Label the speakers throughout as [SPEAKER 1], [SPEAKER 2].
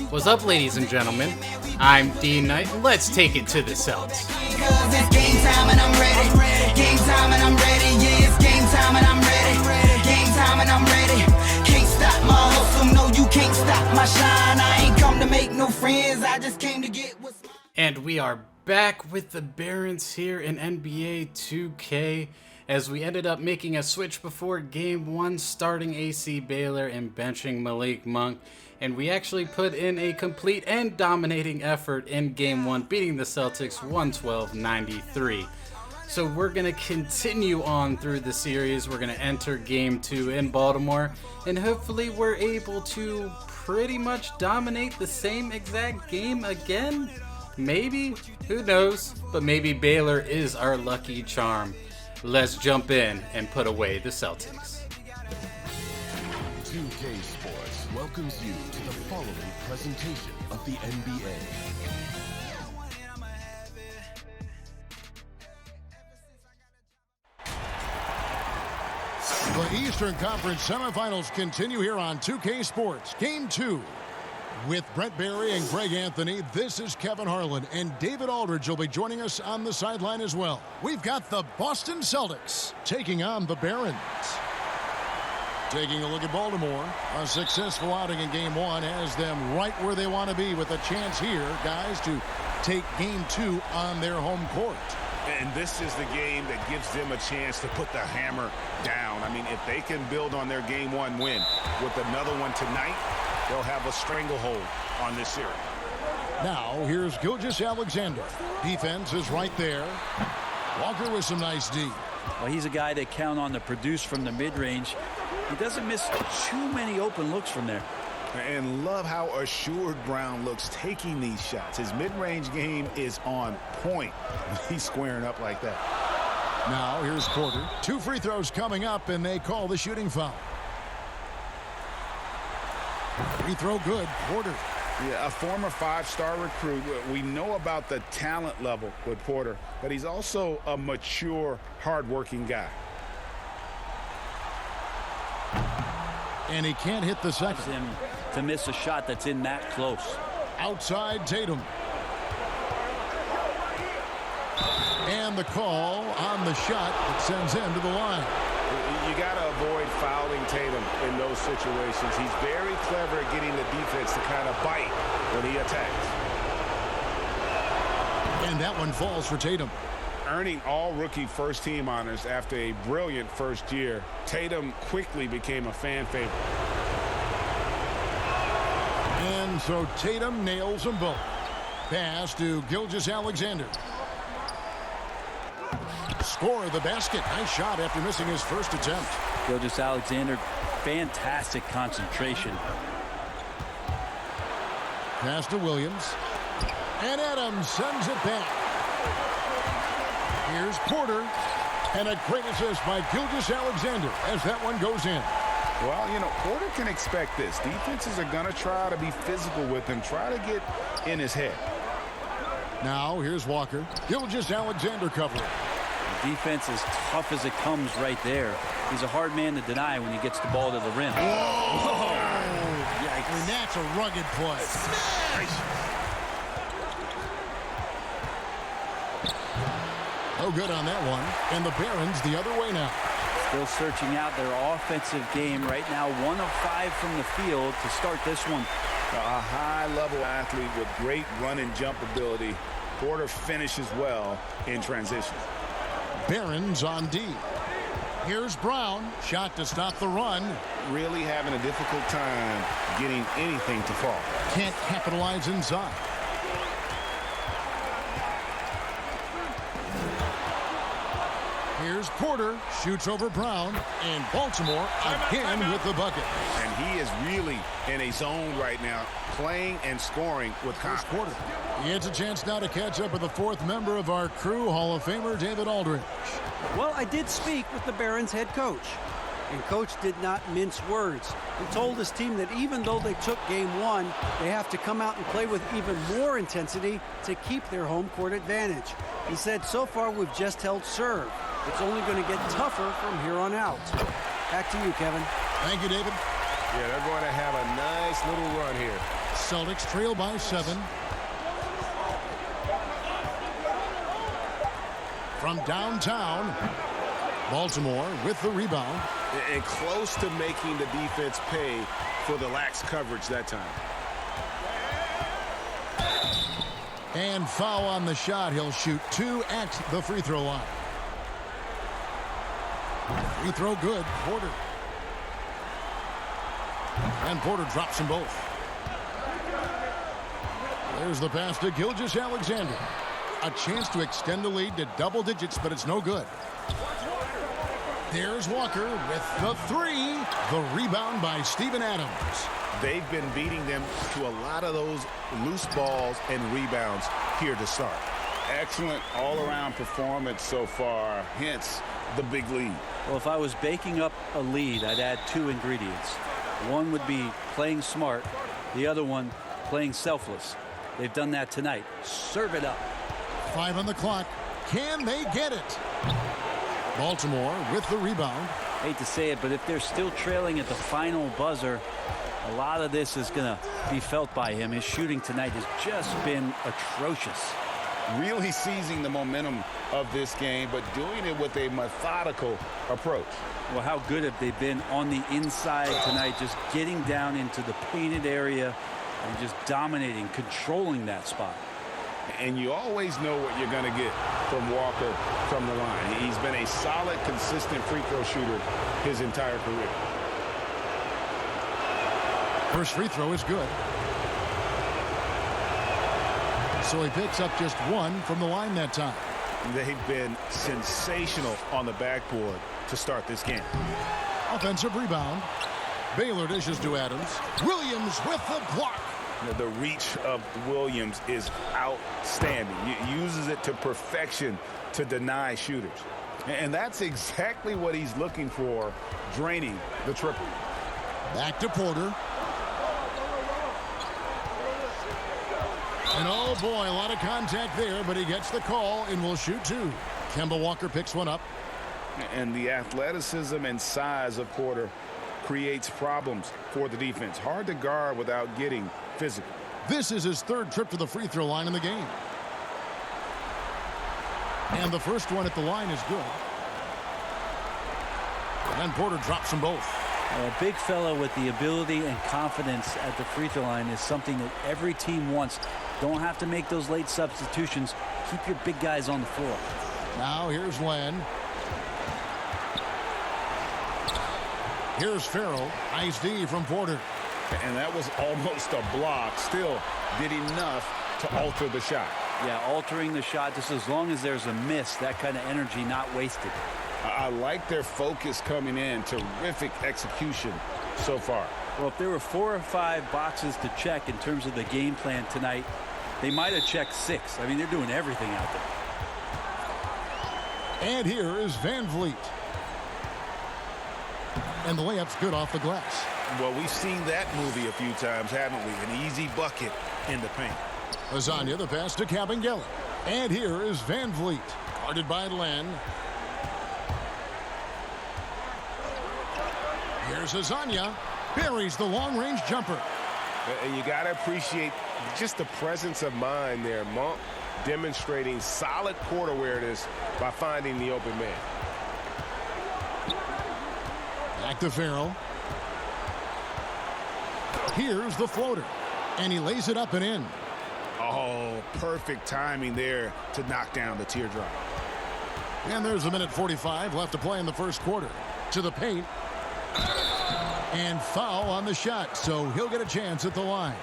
[SPEAKER 1] What's up, ladies and gentlemen? I'm D.Knight, and let's take it to the Celts.
[SPEAKER 2] It's game time and I'm ready. Game time and I'm ready. Yeah, it's game time and I'm ready. Game time and I'm ready. Can't stop my hustle. No, you can't stop my shine. I ain't come to make no friends. I just came to get what's mine.
[SPEAKER 1] And we are back with the Barons here in NBA 2K, as we ended up making a switch before Game 1, starting AC Baylor and benching Malik Monk. And we actually put in a complete and dominating effort in Game 1, beating the Celtics 112-93. So we're going to continue on through the series. We're going to enter Game 2 in Baltimore, and hopefully we're able to pretty much dominate the same exact game again. Maybe, who knows, but maybe Baylor is our lucky charm. Let's jump in and put away the Celtics.
[SPEAKER 3] 2K Sports welcomes you to the following presentation of the NBA.
[SPEAKER 4] The Eastern Conference semifinals continue here on 2K Sports. Game 2. With Brent Barry and Greg Anthony, this is Kevin Harlan, and David Aldridge will be joining us on the sideline as well. We've got the Boston Celtics taking on the Barons. Taking a look at Baltimore, a successful outing in Game 1 has them right where they want to be, with a chance here, guys, to take Game 2 on their home court.
[SPEAKER 5] And this is the game that gives them a chance to put the hammer down. I mean, if they can build on their Game 1 win with another one tonight, they'll have a stranglehold on this series.
[SPEAKER 4] Now, here's Gilgeous-Alexander. Defense is right there. Walker with some nice D.
[SPEAKER 6] Well, he's a guy they count on to produce from the mid-range. He doesn't miss too many open looks from there.
[SPEAKER 5] And love how assured Brown looks taking these shots. His mid-range game is on point. He's squaring up like that.
[SPEAKER 4] Now, here's Porter. 2 free throws coming up, and they call the shooting foul. Free throw good. Porter.
[SPEAKER 5] Yeah, a former 5-star recruit. We know about the talent level with Porter, but he's also a mature, hard-working guy.
[SPEAKER 4] And he can't hit the second.
[SPEAKER 6] Him to miss a shot that's in that close.
[SPEAKER 4] Outside Tatum. And the call on the shot that sends him to the line.
[SPEAKER 5] You got to avoid fouling Tatum in those situations. He's very clever at getting the defense to kind of bite when he attacks.
[SPEAKER 4] And that one falls for Tatum.
[SPEAKER 5] Earning all rookie first team honors after a brilliant first year, Tatum quickly became a fan favorite.
[SPEAKER 4] And so Tatum nails them both. Pass to Gilgeous-Alexander. Score the basket. Nice shot after missing his first attempt.
[SPEAKER 6] Gilgeous-Alexander, fantastic concentration.
[SPEAKER 4] Pass to Williams. And Adams sends it back. Here's Porter. And a great assist by Gilgeous-Alexander as that one goes in.
[SPEAKER 5] Well, you know, Porter can expect this. Defenses are going to try to be physical with him, try to get in his head.
[SPEAKER 4] Now, here's Walker. Gilgeous-Alexander covering.
[SPEAKER 6] The defense is tough as it comes right there. He's a hard man to deny when he gets the ball to the rim.
[SPEAKER 4] Whoa! Yikes. And that's a rugged play. No good on that one. And the Barons the other way now.
[SPEAKER 6] Still searching out their offensive game right now. 1 of 5 from the field to start this one.
[SPEAKER 5] A high-level athlete with great run and jump ability. Porter finishes well in transition.
[SPEAKER 4] Barons on D. Here's Brown. Shot to stop the run.
[SPEAKER 5] Really having a difficult time getting anything to fall.
[SPEAKER 4] Can't capitalize inside. Here's Porter. Shoots over Brown. And Baltimore again with the bucket.
[SPEAKER 5] And he is really in a zone right now, playing and scoring with
[SPEAKER 4] First
[SPEAKER 5] confidence.
[SPEAKER 4] quarter. He has a chance now to catch up with the 4th member of our crew, Hall of Famer David Aldridge.
[SPEAKER 7] Well, I did speak with the Barons head coach, and coach did not mince words. He told his team that even though they took game 1, they have to come out and play with even more intensity to keep their home court advantage. He said, so far we've just held serve. It's only going to get tougher from here on out. Back to you, Kevin.
[SPEAKER 4] Thank you, David.
[SPEAKER 8] Yeah, they're going to have a nice little run here.
[SPEAKER 4] Celtics trail by 7. From downtown, Baltimore with the rebound.
[SPEAKER 5] And close to making the defense pay for the lax coverage that time.
[SPEAKER 4] And foul on the shot. He'll shoot 2 at the free throw line. Free throw good. Porter. And Porter drops them both. There's the pass to Gilgeous-Alexander. A chance to extend the lead to double digits, but it's no good. There's Walker with the 3. The rebound by Steven Adams.
[SPEAKER 5] They've been beating them to a lot of those loose balls and rebounds here to start. Excellent all-around performance so far, hence the big lead.
[SPEAKER 6] Well, if I was baking up a lead, I'd add 2 ingredients. One would be playing smart. The other one, playing selfless. They've done that tonight. Serve it up.
[SPEAKER 4] 5 on the clock. Can they get it? Baltimore with the rebound.
[SPEAKER 6] Hate to say it, but if they're still trailing at the final buzzer, a lot of this is going to be felt by him. His shooting tonight has just been atrocious.
[SPEAKER 5] Really seizing the momentum of this game, but doing it with a methodical approach.
[SPEAKER 6] Well, how good have they been on the inside tonight, just getting down into the painted area and just dominating, controlling that spot.
[SPEAKER 5] And you always know what you're going to get from Walker from the line. He's been a solid, consistent free throw shooter his entire career.
[SPEAKER 4] First free throw is good. So he picks up just 1 from the line that time.
[SPEAKER 5] They've been sensational on the backboard to start this game.
[SPEAKER 4] Offensive rebound. Baylor dishes to Adams. Williams with the block.
[SPEAKER 5] The reach of Williams is outstanding. He uses it to perfection to deny shooters. And that's exactly what he's looking for, draining the triple.
[SPEAKER 4] Back to Porter. And oh boy, a lot of contact there, but he gets the call and will shoot 2. Kemba Walker picks one up.
[SPEAKER 5] And the athleticism and size of Porter creates problems for the defense. Hard to guard without getting physical.
[SPEAKER 4] This is his 3rd trip to the free throw line in the game. And the first one at the line is good. And Porter drops them both.
[SPEAKER 6] A big fella with the ability and confidence at the free throw line is something that every team wants. Don't have to make those late substitutions. Keep your big guys on the floor.
[SPEAKER 4] Now here's Len. Here's Farrell. Nice D from Porter.
[SPEAKER 5] And that was almost a block. Still did enough to alter the shot.
[SPEAKER 6] Yeah, altering the shot, just as long as there's a miss, that kind of energy not wasted.
[SPEAKER 5] I like their focus coming in. Terrific execution so far.
[SPEAKER 6] Well, if there were 4 or 5 boxes to check in terms of the game plan tonight, they might have checked 6. I mean, they're doing everything out there.
[SPEAKER 4] And here is Van Vliet. And the layup's good off the glass.
[SPEAKER 5] Well, we've seen that movie a few times, haven't we? An easy bucket in the paint.
[SPEAKER 4] Lasagna, the pass to Kabengele. And here is Van Vliet. Guarded by Len. Here's Lasagna. Buries the long-range jumper.
[SPEAKER 5] And you got to appreciate just the presence of mind there. Monk demonstrating solid court awareness by finding the open man.
[SPEAKER 4] Back to Farrell. Here's the floater. And he lays it up and in.
[SPEAKER 5] Oh, perfect timing there to knock down the teardrop.
[SPEAKER 4] And there's 1:45 left to play in the first quarter. To the paint. And foul on the shot, so he'll get a chance at the line.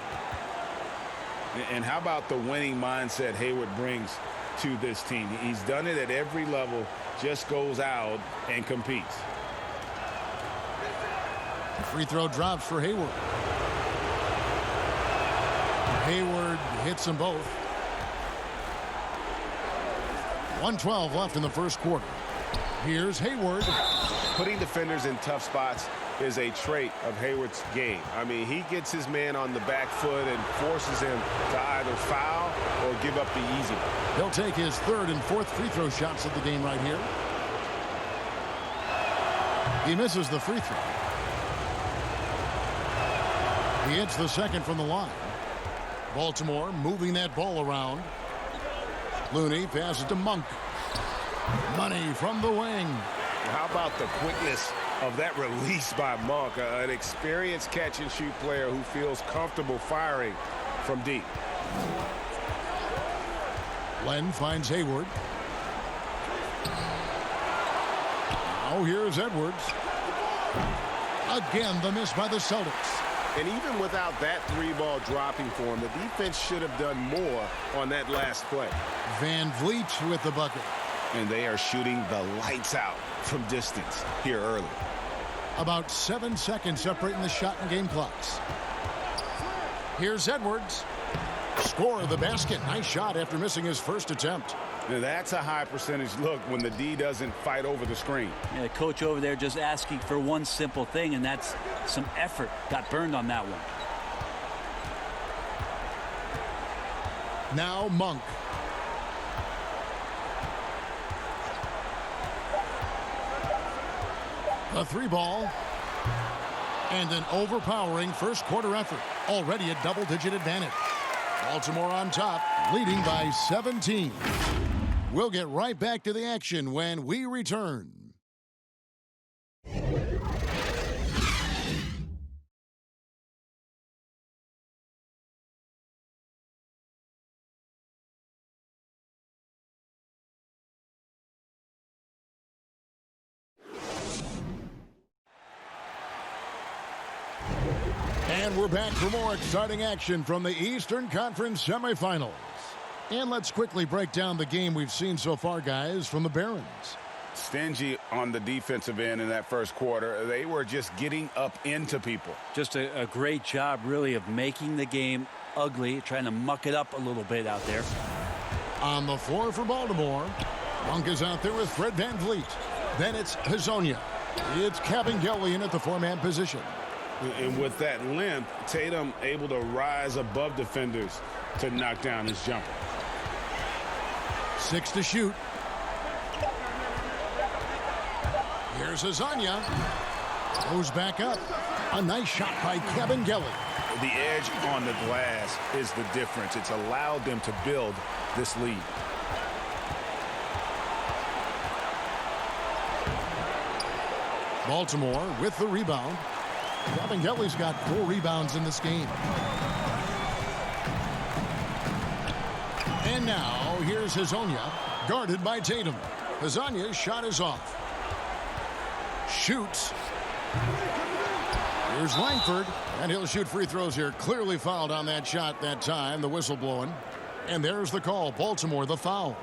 [SPEAKER 5] And how about the winning mindset Hayward brings to this team? He's done it at every level, just goes out and competes.
[SPEAKER 4] Free throw drops for Hayward. Hayward hits them both. 1:12 left in the first quarter. Here's Hayward.
[SPEAKER 5] Putting defenders in tough spots is a trait of Hayward's game. I mean, he gets his man on the back foot and forces him to either foul or give up the easy one.
[SPEAKER 4] He'll take his 3rd and 4th free throw shots of the game right here. He misses the free throw. He hits the 2nd from the line. Baltimore moving that ball around. Looney passes to Monk. Money from the wing.
[SPEAKER 5] How about the quickness of that release by Monk, an experienced catch-and-shoot player who feels comfortable firing from deep.
[SPEAKER 4] Len finds Hayward. Now here's Edwards. Again, the miss by the Celtics.
[SPEAKER 5] And even without that three-ball dropping for him, the defense should have done more on that last play.
[SPEAKER 4] Van Vliet with the bucket.
[SPEAKER 5] And they are shooting the lights out from distance here early.
[SPEAKER 4] About 7 seconds separating the shot and game clocks. Here's Edwards. Score the basket. Nice shot after missing his first attempt.
[SPEAKER 5] Now that's a high percentage look when the D doesn't fight over the screen.
[SPEAKER 6] Yeah, the coach over there just asking for one simple thing, and that's some effort. Got burned on that one.
[SPEAKER 4] Now Monk. A three ball. And an overpowering first quarter effort. Already a double-digit advantage. Baltimore on top, leading by 17. We'll get right back to the action when we return. And we're back for more exciting action from the Eastern Conference semifinals. And let's quickly break down the game we've seen so far, guys, from the Barons.
[SPEAKER 5] Stingy on the defensive end in that first quarter. They were just getting up into people.
[SPEAKER 6] Just a great job, really, of making the game ugly, trying to muck it up a little bit out there.
[SPEAKER 4] On the floor for Baltimore, Monk is out there with Fred Van Vliet. Then it's Hazonia. It's Kabengele in at the four-man position.
[SPEAKER 5] And with that length, Tatum able to rise above defenders to knock down his jumper.
[SPEAKER 4] 6 to shoot. Here's Hazonia. Goes back up. A nice shot by Kabengele.
[SPEAKER 5] The edge on the glass is the difference. It's allowed them to build this lead.
[SPEAKER 4] Baltimore with the rebound. Kabengele's got 4 rebounds in this game. And now, here's Hazonia, guarded by Tatum. Hazonia's shot is off. Shoots. Here's Langford, and he'll shoot free throws here. Clearly fouled on that shot that time, the whistle blowing. And there's the call. Baltimore, the foul.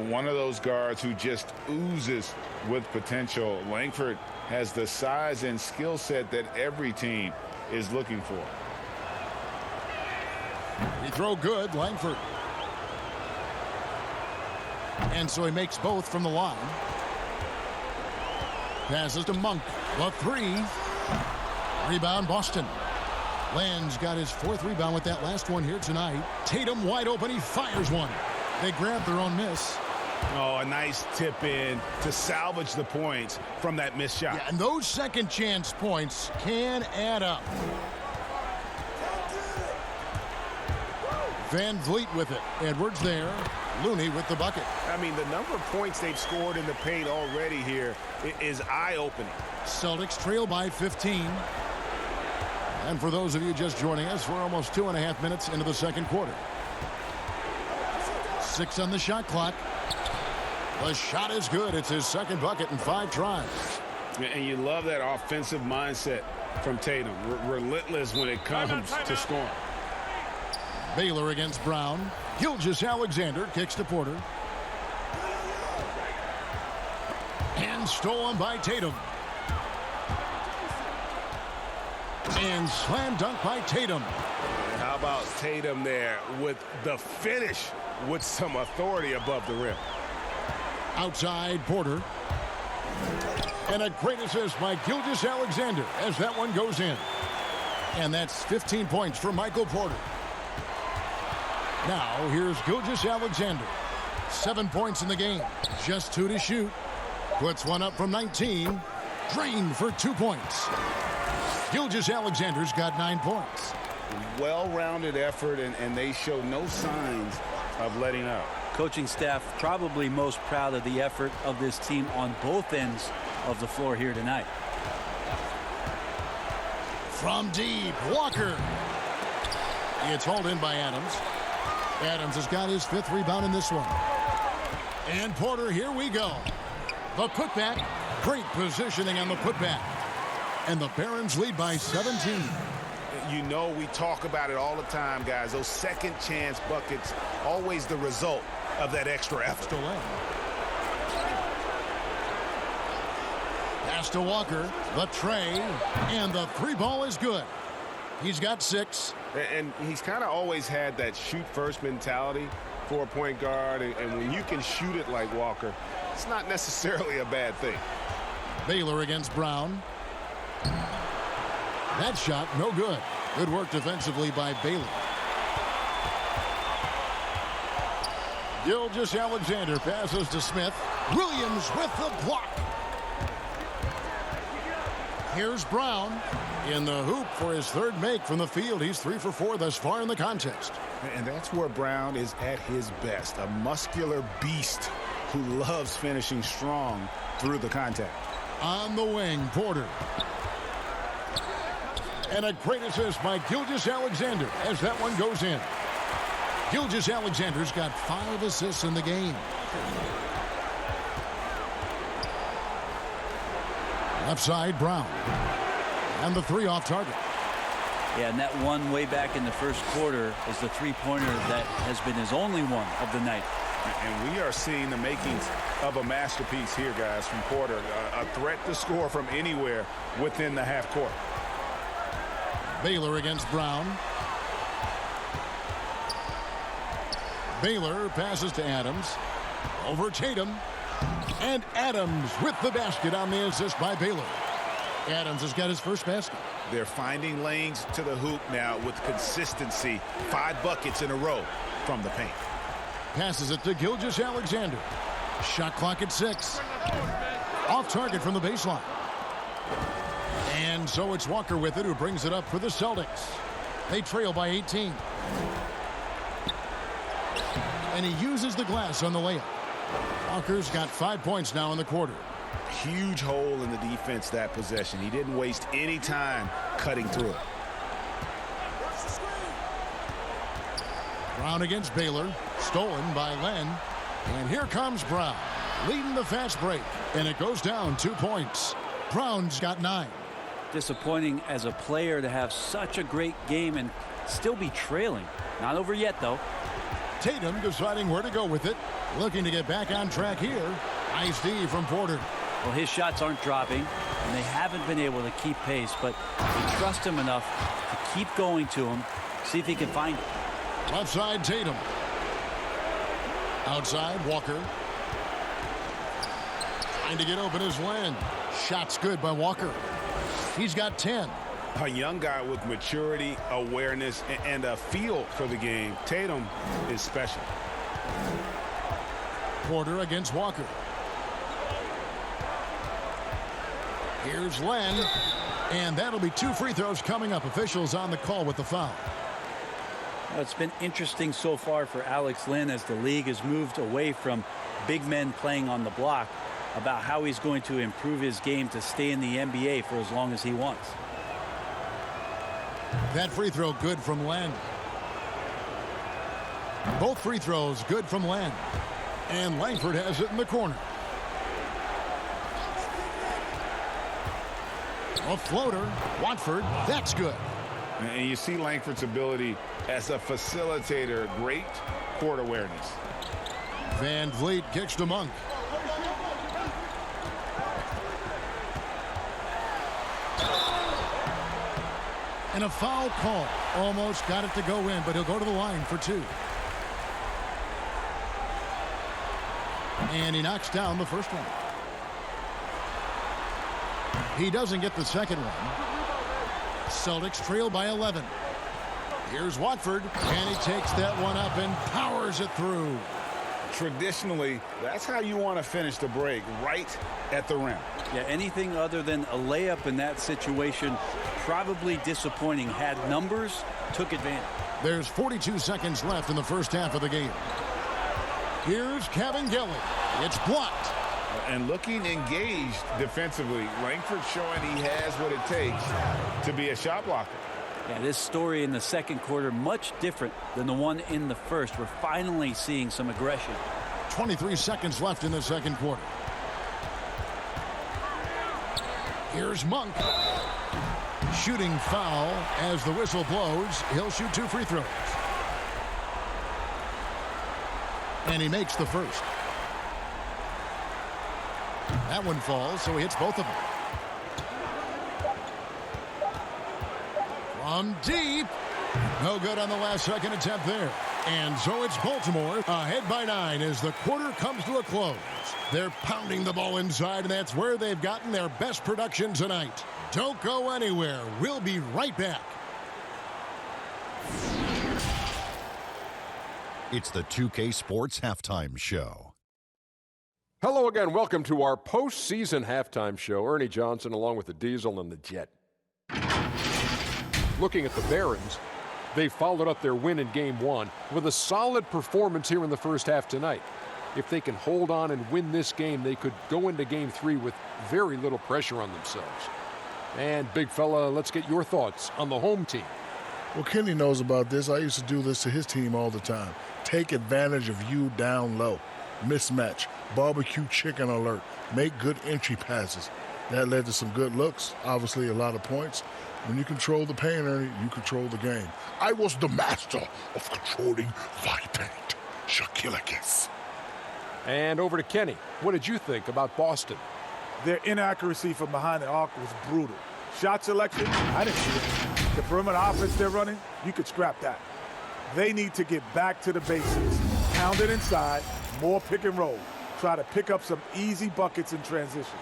[SPEAKER 5] One of those guards who just oozes with potential. Langford has the size and skill set that every team is looking for.
[SPEAKER 4] He throw good, Langford. And so he makes both from the line. Passes to Monk. The 3. Rebound, Boston. Land's got his 4th rebound with that last one here tonight. Tatum wide open. He fires one. They grab their own miss.
[SPEAKER 5] Oh, a nice tip in to salvage the points from that missed shot.
[SPEAKER 4] Yeah, and those second chance points can add up. Van Vliet with it. Edwards there. Looney with the bucket.
[SPEAKER 5] I mean, the number of points they've scored in the paint already here is eye-opening.
[SPEAKER 4] Celtics trail by 15. And for those of you just joining us, we're almost 2.5 minutes into the second quarter. 6 on the shot clock. The shot is good. It's his second bucket in 5 tries.
[SPEAKER 5] And you love that offensive mindset from Tatum. Relentless when it comes to scoring.
[SPEAKER 4] Baylor against Brown. Gilgeous-Alexander kicks to Porter. And stolen by Tatum. And slam dunk by Tatum.
[SPEAKER 5] How about Tatum there with the finish with some authority above the rim.
[SPEAKER 4] Outside Porter. And a great assist by Gilgeous-Alexander as that one goes in. And that's 15 points for Michael Porter. Now here's Gilgeous-Alexander. 7 points in the game. Just 2 to shoot. Puts one up from 19. Drained for 2 points. Gilgeous-Alexander's got 9 points.
[SPEAKER 5] well-rounded effort, and they show no signs of letting up.
[SPEAKER 6] Coaching staff probably most proud of the effort of this team on both ends of the floor here tonight.
[SPEAKER 4] From deep, Walker. It's hauled in by Adams. Adams has got his 5th rebound in this one. And Porter, here we go. The putback. Great positioning on the putback. And the Barons lead by 17.
[SPEAKER 5] You know, we talk about it all the time, guys. Those second chance buckets, always the result of that extra effort. Pass to Walker, the tray, and the 3-ball is good. He's got 6.
[SPEAKER 8] And he's kind of always had that shoot-first mentality for a point guard. And when you can shoot it like Walker, it's not necessarily a bad thing.
[SPEAKER 4] Baylor against Brown. That shot, no good. Good work defensively by Baylor. Gilgeous-Alexander passes to Smith. Williams with the block. Here's Brown in the hoop for his 3rd make from the field. He's 3 for 4 thus far in the contest.
[SPEAKER 5] And that's where Brown is at his best. A muscular beast who loves finishing strong through the contact.
[SPEAKER 4] On the wing, Porter. And a great assist by Gilgeous-Alexander as that one goes in. Gilgeous-Alexander's got 5 assists in the game. Left side, Brown. And the 3 off target.
[SPEAKER 6] Yeah, and that one way back in the first quarter is the 3-pointer that has been his only one of the night.
[SPEAKER 5] And we are seeing the makings of a masterpiece here, guys, from Porter. A threat to score from anywhere within the half court.
[SPEAKER 4] Baylor against Brown. Baylor passes to Adams. Over Tatum. And Adams with the basket on the assist by Baylor. Adams has got his first basket.
[SPEAKER 5] They're finding lanes to the hoop now with consistency. 5 buckets in a row from the paint.
[SPEAKER 4] Passes it to Gilgeous-Alexander. Shot clock at 6. Off target from the baseline. And so it's Walker with it, who brings it up for the Celtics. They trail by 18. And he uses the glass on the layup. Walker's got 5 points now in the quarter.
[SPEAKER 5] Huge hole in the defense that possession. He didn't waste any time cutting through it.
[SPEAKER 4] Brown against Baylor. Stolen by Len. And here comes Brown, leading the fast break. And it goes down 2 points. Brown's got 9.
[SPEAKER 6] Disappointing as a player to have such a great game and still be trailing. Not over yet, though.
[SPEAKER 4] Tatum deciding where to go with it. Looking to get back on track here. Nice D from Porter.
[SPEAKER 6] Well, his shots aren't dropping, and they haven't been able to keep pace, but they trust him enough to keep going to him, see if he can find it.
[SPEAKER 4] Left side, Tatum. Outside, Walker. Trying to get open is Len. Shot's good by Walker. He's got 10.
[SPEAKER 5] A young guy with maturity, awareness, and a feel for the game. Tatum is special.
[SPEAKER 4] Porter against Walker. Here's Len. And that'll be 2 free throws coming up. Officials on the call with the foul.
[SPEAKER 6] Well, it's been interesting so far for Alex Len as the league has moved away from big men playing on the block about how he's going to improve his game to stay in the NBA for as long as he wants.
[SPEAKER 4] That free throw good from Len. Both free throws good from Len. And Langford has it in the corner. A floater. Watford. That's good.
[SPEAKER 5] And you see Langford's ability as a facilitator. Great court awareness.
[SPEAKER 4] Van Vliet kicks to Monk. And a foul call. Almost got it to go in, but he'll go to the line for 2. And he knocks down the first one. He doesn't get the second one. Celtics trail by 11. Here's Watford, and he takes that one up and powers it through.
[SPEAKER 5] Traditionally, that's how you want to finish the break, right at the rim.
[SPEAKER 6] Yeah, anything other than a layup in that situation probably disappointing. Had numbers, took advantage.
[SPEAKER 4] There's 42 seconds left in the first half of the game. Here's Kevin Gillen. It's blocked.
[SPEAKER 5] And looking engaged defensively. Langford showing he has what it takes to be a shot blocker.
[SPEAKER 6] Yeah, this story in the second quarter much different than the one in the first. We're finally seeing some aggression.
[SPEAKER 4] 23 seconds left in the second quarter. Here's Monk. Shooting foul as the whistle blows. He'll shoot 2 free throws. And he makes the first. That one falls, so he hits both of them. From deep. No good on the last second attempt there. And so it's Baltimore ahead by 9 as the quarter comes to a close. They're pounding the ball inside, and that's where they've gotten their best production tonight. Don't go anywhere. We'll be right back.
[SPEAKER 9] It's the 2K Sports Halftime Show.
[SPEAKER 10] Hello again. Welcome to our postseason halftime show. Ernie Johnson along with the Diesel and the Jet. Looking at the Barons, they followed up their win in Game 1 with a solid performance here in the first half tonight. If they can hold on and win this game, they could go into Game 3 with very little pressure on themselves. And, big fella, let's get your thoughts on the home team.
[SPEAKER 11] Well, Kenny knows about this. I used to do this to his team all the time. Take advantage of you down low. Mismatch. Barbecue chicken alert. Make good entry passes. That led to some good looks. Obviously, a lot of points. When you control the paint, Ernie, you control the game. I was the master of controlling my paint. Shaquille O'Neal.
[SPEAKER 10] And over to Kenny. What did you think about Boston?
[SPEAKER 12] Their inaccuracy from behind the arc was brutal. Shot selection, I didn't see it. The perimeter offense they're running, you could scrap that. They need to get back to the basics. Pound it inside, more pick and roll. Try to pick up some easy buckets in transition.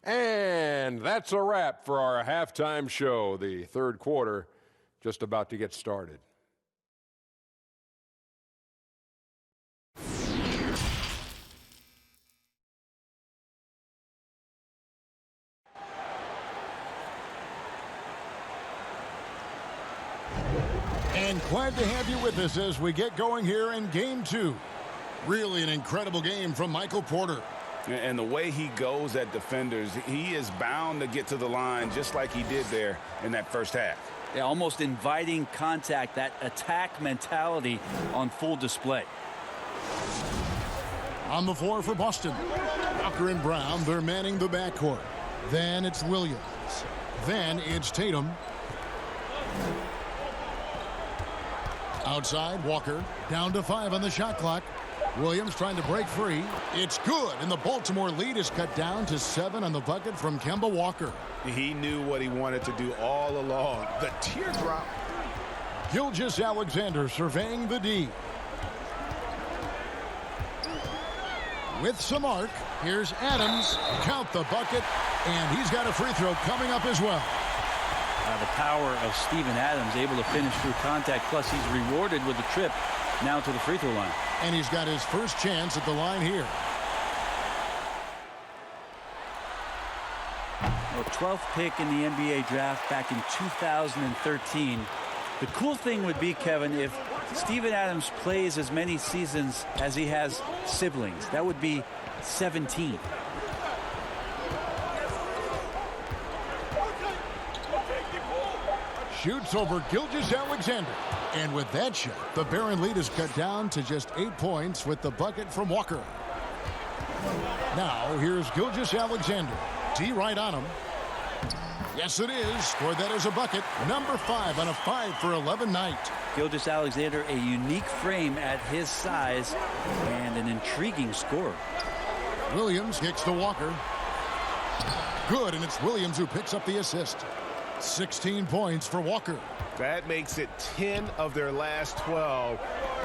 [SPEAKER 10] And that's a wrap for our halftime show. The third quarter just about to get started.
[SPEAKER 4] And glad to have you with us as we get going here in Game 2. Really an incredible game from Michael Porter.
[SPEAKER 5] And the way he goes at defenders, he is bound to get to the line just like he did there in that first half.
[SPEAKER 6] Yeah, almost inviting contact, that attack mentality on full display.
[SPEAKER 4] On the floor for Boston. Walker and Brown, they're manning the backcourt. Then it's Williams. Then it's Tatum. Outside, Walker, down to 5 on the shot clock. Williams trying to break free. It's good, and the Baltimore lead is cut down to 7 on the bucket from Kemba Walker.
[SPEAKER 5] He knew what he wanted to do all along. The teardrop.
[SPEAKER 4] Gilgeous-Alexander surveying the D. With some arc, here's Adams. Count the bucket, and he's got a free throw coming up as well.
[SPEAKER 6] The power of Steven Adams, able to finish through contact, plus he's rewarded with a trip now to the free throw line.
[SPEAKER 4] And he's got his first chance at the line here.
[SPEAKER 6] Well, 12th pick in the NBA draft back in 2013. The cool thing would be, Kevin, if Steven Adams plays as many seasons as he has siblings. That would be 17.
[SPEAKER 4] Shoots over Gilgeous-Alexander. And with that shot, the Baron lead is cut down to just 8 points with the bucket from Walker. Now, here's Gilgeous-Alexander. D.Knight on him. Yes, it is, for that is a bucket. Number 5 on a 5 for 11 night.
[SPEAKER 6] Gilgeous-Alexander, a unique frame at his size and an intriguing scorer.
[SPEAKER 4] Williams kicks to Walker. Good, and it's Williams who picks up the assist. 16 points for Walker.
[SPEAKER 8] That makes it 10 of their last 12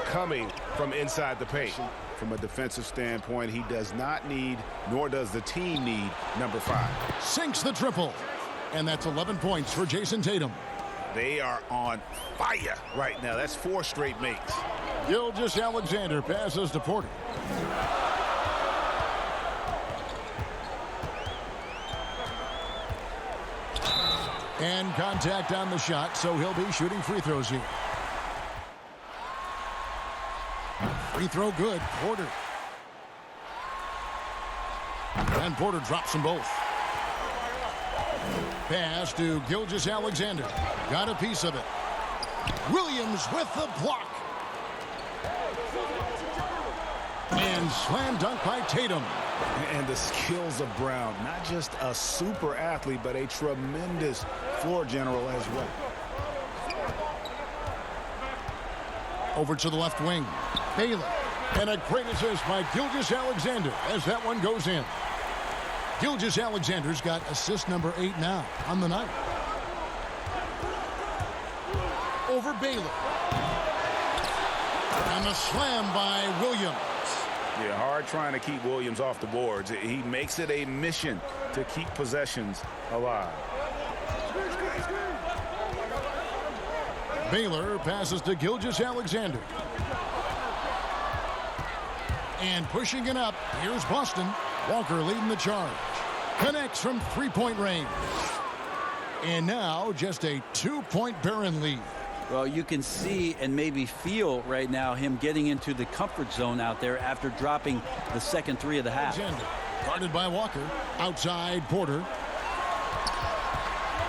[SPEAKER 8] coming from inside the paint.
[SPEAKER 5] From a defensive standpoint, he does not need, nor does the team need, number 5.
[SPEAKER 4] Sinks the triple. And that's 11 points for Jason Tatum.
[SPEAKER 5] They are on fire right now. That's 4 straight makes.
[SPEAKER 4] Gilgeous-Alexander passes to Porter. And contact on the shot, so he'll be shooting free throws here. Free throw good. Porter. And Porter drops them both. Pass to Gilgeous-Alexander. Got a piece of it. Williams with the block. And slam dunk by Tatum.
[SPEAKER 5] And the skills of Brown. Not just a super athlete, but a tremendous floor general as well.
[SPEAKER 4] Over to the left wing. Baylor. And a great assist by Gilgeous-Alexander as that one goes in. Gilgeous-Alexander's got assist number 8 now on the night. Over Baylor. And the slam by Williams.
[SPEAKER 5] Yeah, hard trying to keep Williams off the boards. He makes it a mission to keep possessions alive.
[SPEAKER 4] Baylor passes to Gilgeous-Alexander. And pushing it up, here's Boston. Walker leading the charge. Connects from three-point range. And now just a 2-point Baron lead.
[SPEAKER 6] Well, you can see and maybe feel right now him getting into the comfort zone out there after dropping the second three of the half.
[SPEAKER 4] Alexander, guarded by Walker. Outside Porter.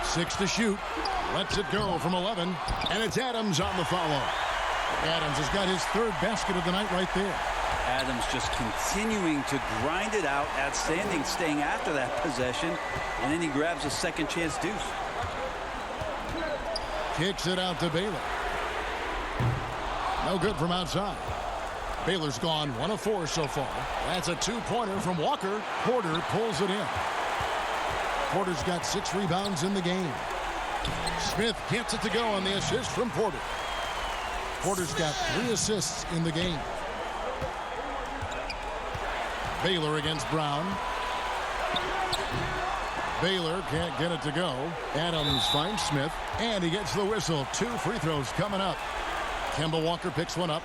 [SPEAKER 4] 6 to shoot. Lets it go from 11. And it's Adams on the follow. Adams has got his 3rd basket of the night right there.
[SPEAKER 6] Adams just continuing to grind it out. Outstanding staying after that possession. And then he grabs a second chance deuce.
[SPEAKER 4] Kicks it out to Baylor. No good from outside. Baylor's gone 1 of 4 so far. That's a 2-pointer from Walker. Porter pulls it in. Porter's got 6 rebounds in the game. Smith gets it to go on the assist from Porter. Porter's got 3 assists in the game. Baylor against Brown. Baylor can't get it to go. Adams finds Smith, and he gets the whistle. 2 free throws coming up. Kemba Walker picks one up.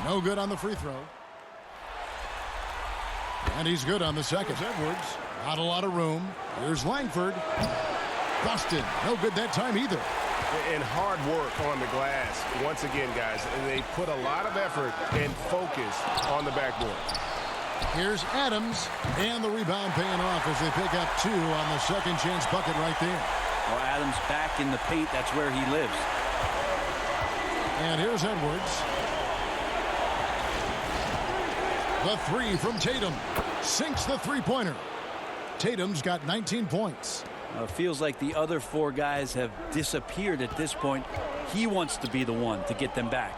[SPEAKER 4] No good on the free throw. And he's good on the second. Edwards, not a lot of room. Here's Langford. Busted. No good that time either.
[SPEAKER 8] And hard work on the glass. Once again, guys, they put a lot of effort and focus on the backboard.
[SPEAKER 4] Here's Adams, and the rebound paying off as they pick up 2 on the second chance bucket right there.
[SPEAKER 6] Well, Adams back in the paint. That's where he lives.
[SPEAKER 4] And here's Edwards. The 3 from Tatum. Sinks the three-pointer. Tatum's got 19 points.
[SPEAKER 6] Feels like the other 4 guys have disappeared at this point. He wants to be the one to get them back.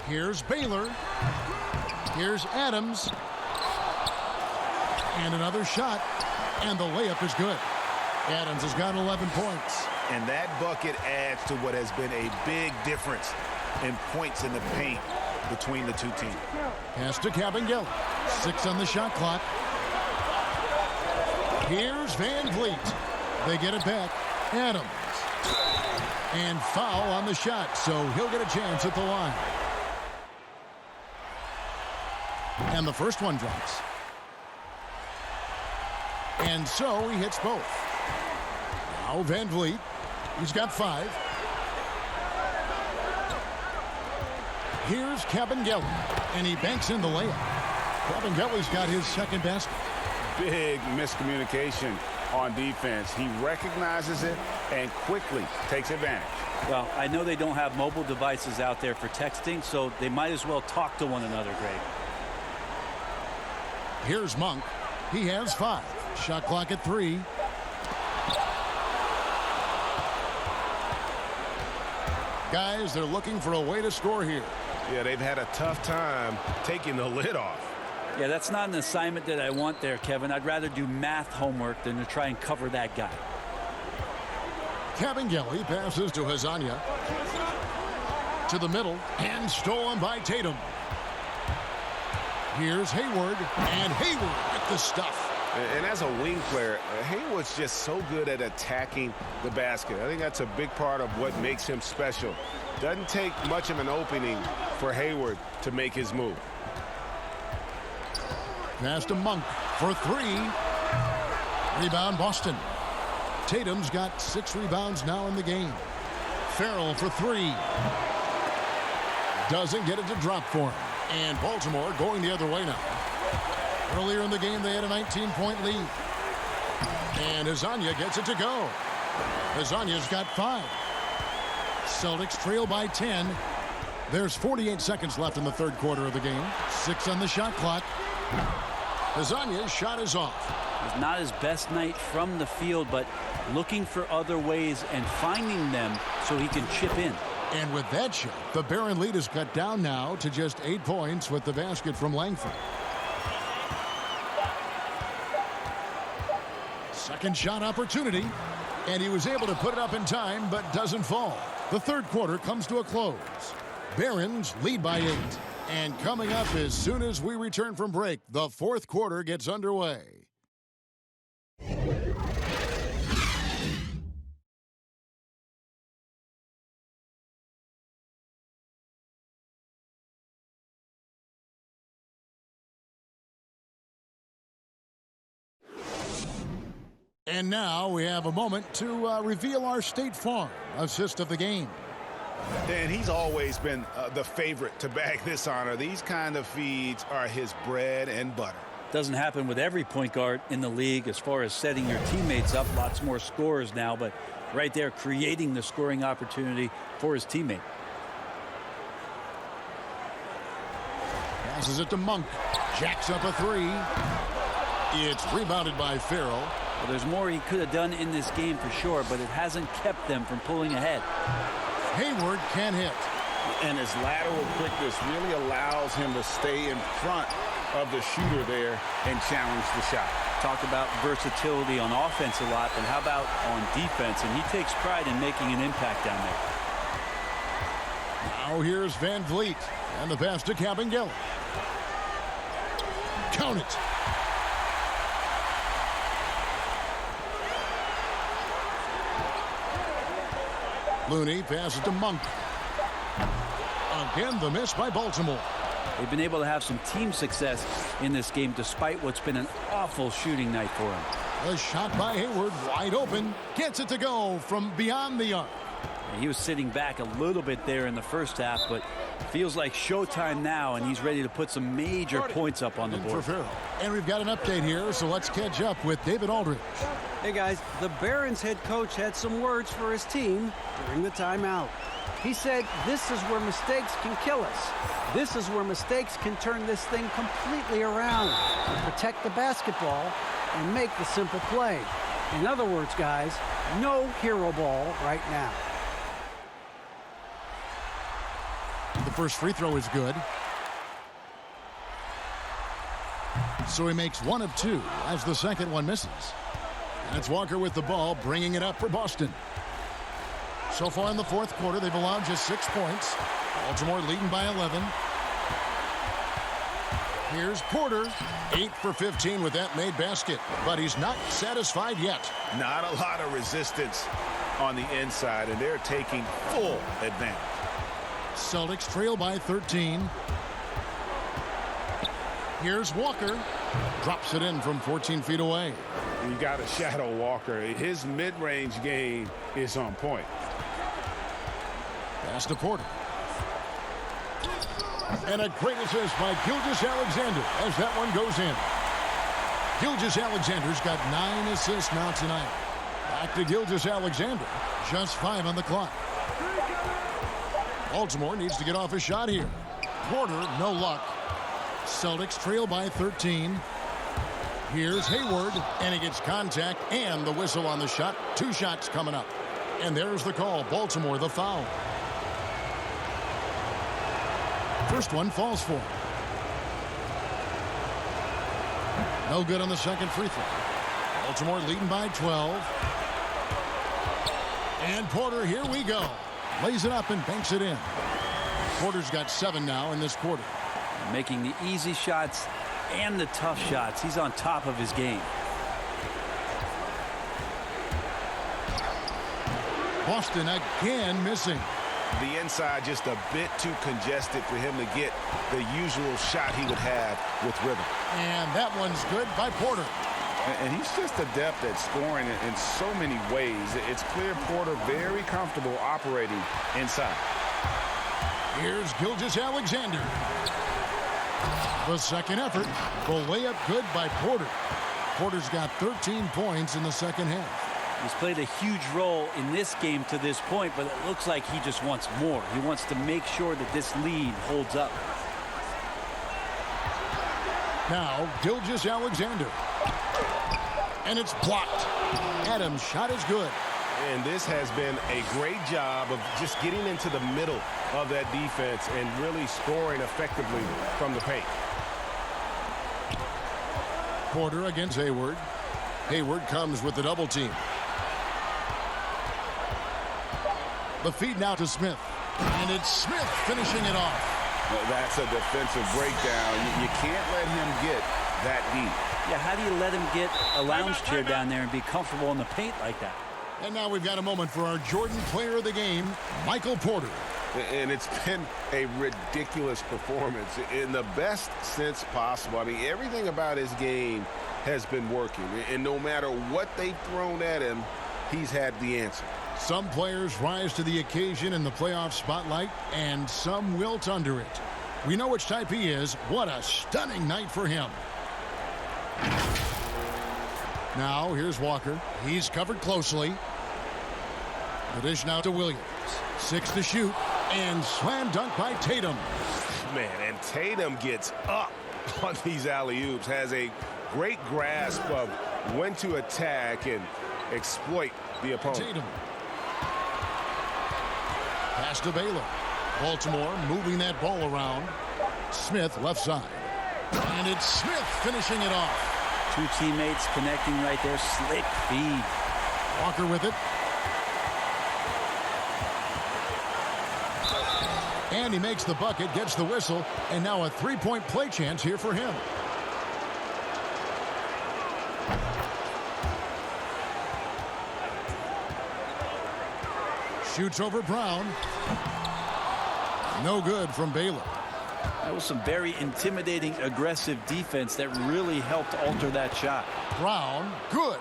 [SPEAKER 4] Here's Baylor. Here's Adams. And another shot. And the layup is good. Adams has got 11 points.
[SPEAKER 5] And that bucket adds to what has been a big difference in points in the paint between the 2 teams.
[SPEAKER 4] Pass to Kabengele. 6 on the shot clock. Here's Van Vliet. They get it back. Adams. And foul on the shot, so he'll get a chance at the line. And the first one drops. And so he hits both. Now Van Vliet. He's got 5. Here's Kabengele. And he banks in the layup. Kabengele's got his 2nd basket.
[SPEAKER 5] Big miscommunication on defense. He recognizes it and quickly takes advantage.
[SPEAKER 6] Well, I know they don't have mobile devices out there for texting, so they might as well talk to one another, Greg.
[SPEAKER 4] Here's Monk. He has 5. Shot clock at 3. Guys, they're looking for a way to score here.
[SPEAKER 8] Yeah, they've had a tough time taking the lid off.
[SPEAKER 6] Yeah, that's not an assignment that I want there, Kevin. I'd rather do math homework than to try and cover that guy.
[SPEAKER 4] Kabengele passes to Hazanya. To the middle, and stolen by Tatum. Here's Hayward, and Hayward with the stuff.
[SPEAKER 8] And as a wing player, Hayward's just so good at attacking the basket. I think that's a big part of what makes him special. Doesn't take much of an opening for Hayward to make his move.
[SPEAKER 4] Pass to Monk. for three. Rebound, Boston. Tatum's got 6 rebounds now in the game. Farrell for three. Doesn't get it to drop for him. And Baltimore going the other way now. Earlier in the game, they had a 19-point lead. And Azania gets it to go. Azania's got 5. Celtics trail by 10. There's 48 seconds left in the third quarter of the game. 6 on the shot clock. Azania's shot is off.
[SPEAKER 6] It's not his best night from the field, but looking for other ways and finding them so he can chip in.
[SPEAKER 4] And with that shot, the Baron lead is cut down now to just 8 points with the basket from Langford. Second shot opportunity, and he was able to put it up in time, but doesn't fall. The third quarter comes to a close. Barons lead by 8. And coming up as soon as we return from break, the fourth quarter gets underway. And now we have a moment to reveal our State Farm assist of the game.
[SPEAKER 5] And he's always been the favorite to bag this honor. These kind of feeds are his bread and butter.
[SPEAKER 6] Doesn't happen with every point guard in the league as far as setting your teammates up. Lots more scorers now, but right there creating the scoring opportunity for his teammate.
[SPEAKER 4] Passes it to Monk. Jacks up a 3. It's rebounded by Farrell.
[SPEAKER 6] Well, there's more he could have done in this game for sure, but it hasn't kept them from pulling ahead.
[SPEAKER 4] Hayward can't hit.
[SPEAKER 5] And his lateral quickness really allows him to stay in front of the shooter there and challenge the shot.
[SPEAKER 6] Talk about versatility on offense a lot, but how about on defense? And he takes pride in making an impact down there.
[SPEAKER 4] Now here's Van Vliet. And the pass to Kabengele. Count it. Looney passes to Monk. Again, the miss by Baltimore.
[SPEAKER 6] They've been able to have some team success in this game despite what's been an awful shooting night for him.
[SPEAKER 4] A shot by Hayward, wide open. Gets it to go from beyond the arc.
[SPEAKER 6] He was sitting back a little bit there in the first half, but feels like showtime now, and he's ready to put some major points up on the board.
[SPEAKER 4] And we've got an update here, so let's catch up with David Aldridge.
[SPEAKER 7] Hey guys, the Barons head coach had some words for his team during the timeout. He said, "This is where mistakes can kill us. This is where mistakes can turn this thing completely around. Protect the basketball and make the simple play." In other words, guys, no hero ball right now.
[SPEAKER 4] The first free throw is good. So he makes 1 of 2 as the second one misses. And it's Walker with the ball, bringing it up for Boston. So far in the fourth quarter, they've allowed just 6 points. Baltimore leading by 11. Here's Porter, 8 for 15 with that made basket, but he's not satisfied yet.
[SPEAKER 5] Not a lot of resistance on the inside, and they're taking full advantage.
[SPEAKER 4] Celtics trail by 13. Here's Walker. Drops it in from 14 feet away.
[SPEAKER 5] You got to shadow Walker. His mid-range game is on point.
[SPEAKER 4] Pass to Porter. And a great assist by Gilgeous-Alexander as that one goes in. Gilgeous-Alexander's got 9 assists now tonight. Back to Gilgeous-Alexander. Just 5 on the clock. Baltimore needs to get off a shot here. Porter, no luck. Celtics trail by 13. Here's Hayward, and he gets contact and the whistle on the shot. 2 shots coming up. And there's the call. Baltimore, the foul. First one falls for him. No good on the second free throw. Baltimore leading by 12. And Porter, here we go. Lays it up and banks it in. Porter's got 7 now in this quarter.
[SPEAKER 6] Making the easy shots and the tough shots. He's on top of his game.
[SPEAKER 4] Boston again missing.
[SPEAKER 8] the inside just a bit too congested for him to get the usual shot he would have with rhythm.
[SPEAKER 4] And that one's good by Porter.
[SPEAKER 5] And he's just adept at scoring in so many ways. It's clear Porter very comfortable operating inside.
[SPEAKER 4] Here's Gilgeous-Alexander. The second effort, the layup good by Porter. Porter's got 13 points in the second half.
[SPEAKER 6] He's played a huge role in this game to this point, but it looks like he just wants more. He wants to make sure that this lead holds up.
[SPEAKER 4] Now, Gilgeous-Alexander. And it's blocked. Adams' shot is good.
[SPEAKER 8] And this has been a great job of just getting into the middle of that defense and really scoring effectively from the paint.
[SPEAKER 4] Porter against Hayward. Hayward comes with the double team. The feed now to Smith. And it's Smith finishing it off.
[SPEAKER 5] Well, that's a defensive breakdown. You can't let him get that deep.
[SPEAKER 6] Yeah, how do you let him get a lounge chair down there and be comfortable in the paint like that?
[SPEAKER 4] And now we've got a moment for our Jordan player of the game, Michael Porter.
[SPEAKER 8] And it's been a ridiculous performance in the best sense possible. I mean, everything about his game has been working. And no matter what they've thrown at him, he's had the answer.
[SPEAKER 4] Some players rise to the occasion in the playoff spotlight, and some wilt under it. We know which type he is. What a stunning night for him. Now, here's Walker. He's covered closely. The dish now to Williams. 6 to shoot. And slam dunk by Tatum.
[SPEAKER 8] Man, and Tatum gets up on these alley-oops. Has a great grasp of when to attack and exploit the opponent.
[SPEAKER 4] Tatum. Pass to Baylor. Baltimore moving that ball around. Smith left side. And it's Smith finishing it off.
[SPEAKER 6] Two teammates connecting right there. Slick feed.
[SPEAKER 4] Walker with it. And he makes the bucket, gets the whistle, and now a three-point play chance here for him. Shoots over Brown. No good from Baylor.
[SPEAKER 6] That was some very intimidating, aggressive defense that really helped alter that shot.
[SPEAKER 4] Brown, good.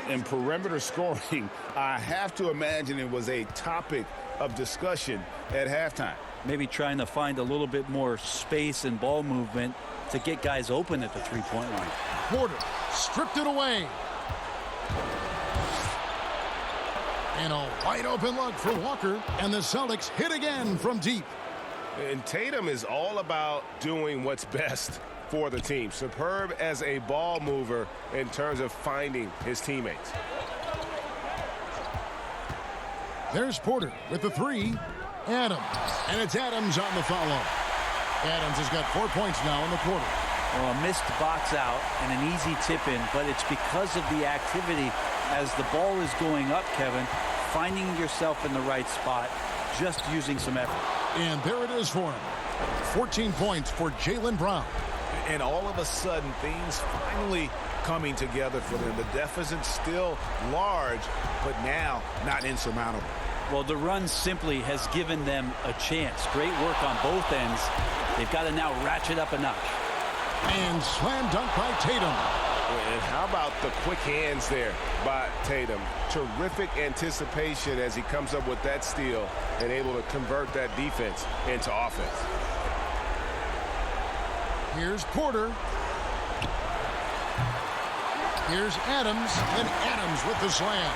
[SPEAKER 5] In perimeter scoring, I have to imagine it was a topic of discussion at halftime.
[SPEAKER 6] Maybe trying to find a little bit more space and ball movement to get guys open at the three-point line.
[SPEAKER 4] Porter stripped it away. And a wide open look for Walker. And the Celtics hit again from deep.
[SPEAKER 8] And Tatum is all about doing what's best for the team. Superb as a ball mover in terms of finding his teammates.
[SPEAKER 4] There's Porter with the three. Adams. And it's Adams on the follow. Adams has got 4 points now in the quarter.
[SPEAKER 6] Well, a missed box out and an easy tip in, but it's because of the activity as the ball is going up, Kevin, finding yourself in the right spot, just using some effort.
[SPEAKER 4] And there it is for him. 14 points for Jaylen Brown.
[SPEAKER 5] And all of a sudden, things finally coming together for them. The deficit's still large, but now not insurmountable.
[SPEAKER 6] Well, the run simply has given them a chance. Great work on both ends. They've got to now ratchet up a notch.
[SPEAKER 4] And slam dunk by Tatum.
[SPEAKER 8] And how about the quick hands there by Tatum? Terrific anticipation as he comes up with that steal and able to convert that defense into offense.
[SPEAKER 4] Here's Porter. Here's Adams, and Adams with the slam.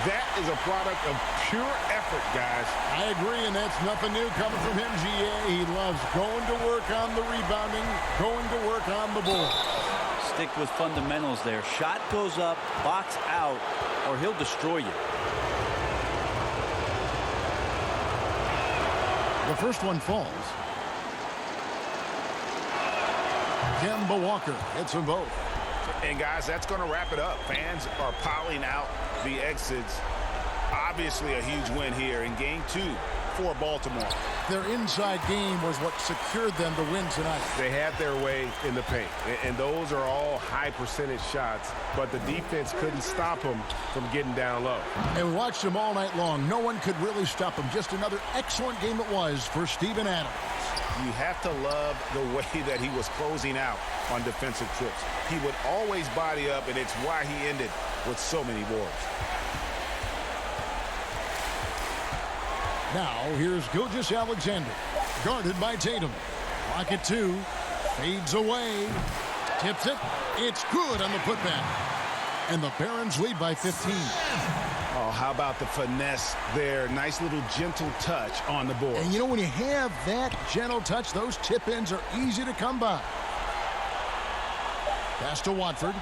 [SPEAKER 8] That is a product of pure effort, guys.
[SPEAKER 4] I agree, and that's nothing new coming from him, GA. He loves going to work on the rebounding, going to work on the board.
[SPEAKER 6] Stick with fundamentals there. Shot goes up, box out, or he'll destroy you.
[SPEAKER 4] The first one falls. Kemba Walker hits them both.
[SPEAKER 5] And, guys, that's going to wrap it up. Fans are piling out the exits. Obviously a huge win here in Game 2 for Baltimore.
[SPEAKER 4] Their inside game was what secured them the win tonight.
[SPEAKER 8] They had their way in the paint, and those are all high percentage shots, but the defense couldn't stop them from getting down low.
[SPEAKER 4] And we watched them all night long. No one could really stop them. Just another excellent game it was for Steven Adams.
[SPEAKER 5] You have to love the way that he was closing out on defensive trips. He would always body up, and it's why he ended with so many boards.
[SPEAKER 4] Now, here's Gilgeous-Alexander, guarded by Tatum. Clock at 2, fades away, tips it. It's good on the putback. And the Barons lead by 15.
[SPEAKER 5] Oh, how about the finesse there? Nice little gentle touch on the board.
[SPEAKER 4] And you know, when you have that gentle touch, those tip-ins are easy to come by. Pass to Watford.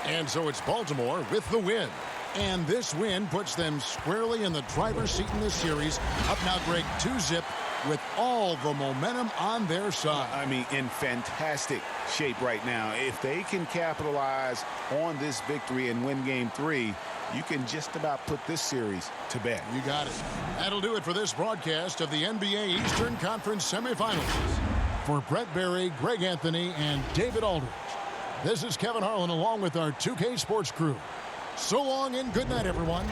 [SPEAKER 4] And so it's Baltimore with the win. And this win puts them squarely in the driver's seat in this series. Up now, Greg, 2-zip with all the momentum on their side.
[SPEAKER 5] I mean, in fantastic shape right now. If they can capitalize on this victory and win game 3, you can just about put this series to bed.
[SPEAKER 4] You got it. That'll do it for this broadcast of the NBA Eastern Conference semifinals. For Brett Barry, Greg Anthony, and David Aldridge, this is Kevin Harlan along with our 2K Sports crew. So long and good night, everyone.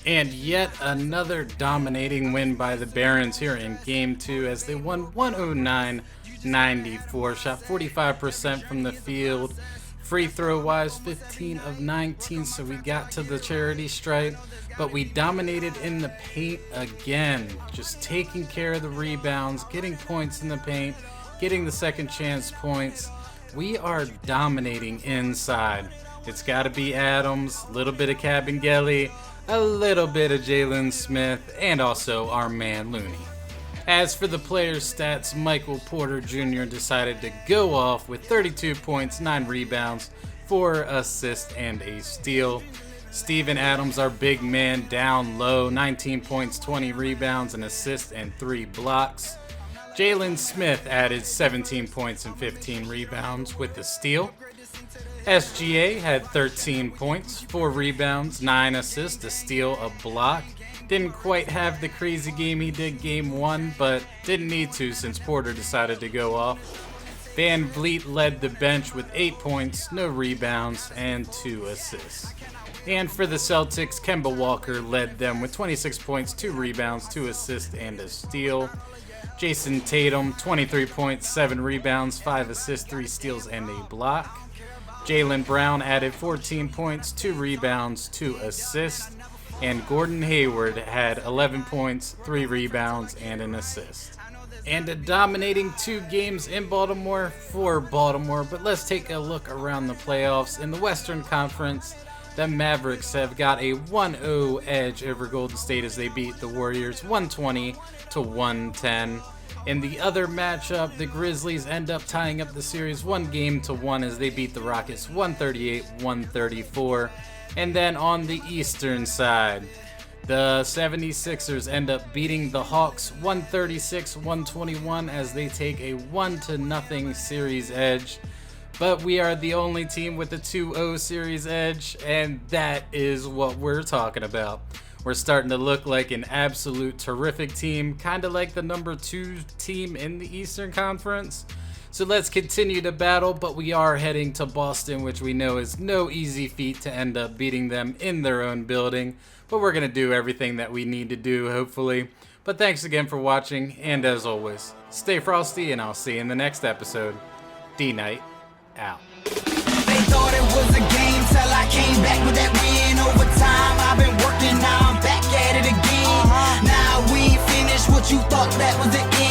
[SPEAKER 1] And yet another dominating win by the Barons here in Game 2 as they won 109-94. Shot 45% from the field. Free throw wise, 15 of 19, so we got to the charity stripe. But we dominated in the paint again. Just taking care of the rebounds, getting points in the paint, getting the second chance points. We are dominating inside. It's got to be Adams, a little bit of Kabengele, a little bit of Jalen Smith, and also our man Looney. As for the players' stats, Michael Porter Jr. decided to go off with 32 points, 9 rebounds, 4 assists, and a steal. Steven Adams, our big man, down low, 19 points, 20 rebounds, an assist, and 3 blocks. Jalen Smith added 17 points and 15 rebounds with the steal. SGA had 13 points, 4 rebounds, 9 assists, a steal, a block. Didn't quite have the crazy game he did game 1, but didn't need to since Porter decided to go off. Van Vliet led the bench with 8 points, no rebounds, and 2 assists. And for the Celtics, Kemba Walker led them with 26 points, 2 rebounds, 2 assists, and a steal. Jason Tatum, 23 points, 7 rebounds, 5 assists, 3 steals, and a block. Jaylen Brown added 14 points, 2 rebounds, 2 assists. And Gordon Hayward had 11 points, 3 rebounds, and an assist. And a dominating 2 games in Baltimore for Baltimore. But let's take a look around the playoffs. In the Western Conference, the Mavericks have got a 1-0 edge over Golden State as they beat the Warriors 120-110. In the other matchup, the Grizzlies end up tying up the series 1-1 as they beat the Rockets 138-134. And then on the Eastern side, the 76ers end up beating the Hawks 136-121 as they take a 1-0 series edge. But we are the only team with a 2-0 series edge, and that is what we're talking about. We're starting to look like an absolute terrific team, kind of like the number 2 team in the Eastern Conference. So let's continue to battle, but we are heading to Boston, which we know is no easy feat to end up beating them in their own building. But we're going to do everything that we need to do, hopefully. But thanks again for watching, and as always, stay frosty, and I'll see you in the next episode. D.Knight, out.
[SPEAKER 2] They thought it was a game till I came back with that win overtime. I've been working, now I'm back at it again. Now we ain't finished what you thought that was the end.